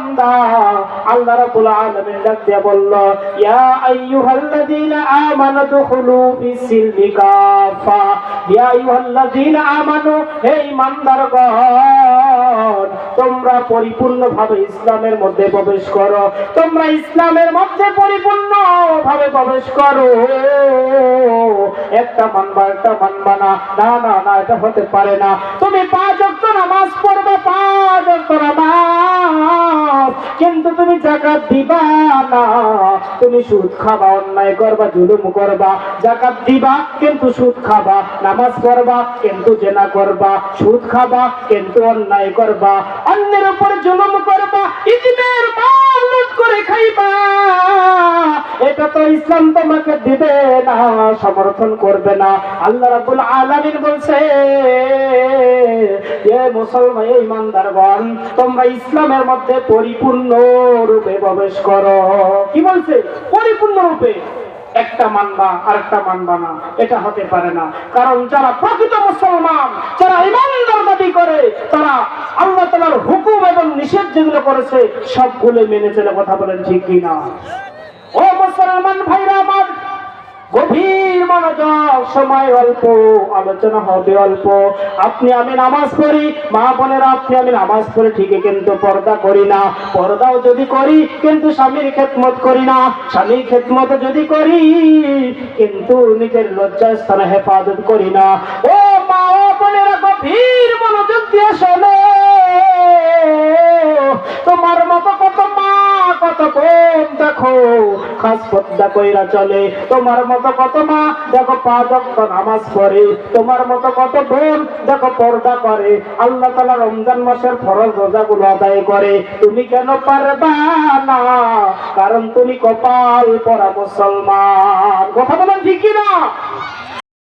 বান্দা, আল্লাহ রাব্বুল আলামিন ডাক দিয়ে বলল, ইয়া আইয়ুহাল্লাযীনা আমানু দুখুলু ফিস-সিলমি কাফা। ইয়া আইয়ুহাল্লাযীনা আমানু, হে ঈমানদারগণ, তোমরা পরিপূর্ণভাবে ইসলামের মধ্যে প্রবেশ করো। তোমরা ইসলামের মধ্যে পরিপূর্ণভাবে প্রবেশ করো। একটা মানবা একটা মানবা না, না না না, এটা হতে পারে না। তুমি 5 ওয়াক্ত নামাজ পড়বা, 5 ওয়াক্ত নামাজ, কিন্তু তুমি যাকাত দিবা না। তুমি সুদ খাবা, অন্যায় করবা, জুলুম করবা। যাকাত দিবা কিন্তু সুদ খাবা, নামাজ পড়বা কিন্তু জিনা করবা, সুদ খাবা কিন্তু অন্যায় করবা, অন্যের উপর জুলুম করবা, ইতিমের মাল লুট করে খাইবা। এটা তো ইসলাম তোমাকে দিবে না, সমর্থন করবে না। আল্লাহ রাব্বুল আলামিন বলছে, এ মুসলমান, এ ঈমানদারগণ, তোমরা ইসলামের মধ্যে পরিপূর্ণ রূপে প্রবেশ করো। কি বলছে? পরিপূর্ণ রূপে। একটা মানবা আর একটা মানবা না, এটা হতে পারে না। কারণ যারা প্রকৃত মুসলমান, যারা ঈমানদার দাবি করে, তারা আল্লাহ তাআলার হুকুম এবং নিষেধ যেগুলো করেছে সবগুলো মেনে চলে। কথা বলেন ঠিক কি না? ও মুসলমান ভাইরা আমার, গভীর মনোযোগ, সময় অল্প, আলোচনা হবে অল্প। আপনি আমি নামাজ পড়ি, মা বোনেরা, আপনি আমি নামাজ পড়ি ঠিকই, কিন্তু পর্দা করি না। পর্দাও যদি করি কিন্তু স্বামীর খেদমত করি না। স্বামীর খেদমত যদি করি কিন্তু নিজের লজ্জাস্থানে হেফাজত করি না। ও মা ও বোনেরা, গভীর মনোযোগ দিয়ে শোনো। তোমার মতো কত মা, কত বোন দেখো খাস পর্দা কইরা চলে। তোমার মতো কত মা দেখো 5 ওয়াক্ত নামাজ পড়ে। তোমার মতো কত বোন দেখো পর্দা করে, আল্লাহ তাআলা রমজান মাসের ফরজ রোজাগুলো আদায় করে। তুমি কেন পারবা না? কারণ তুমি কপাল পরা মুসলমান। কথা বলেন ঠিক কি না?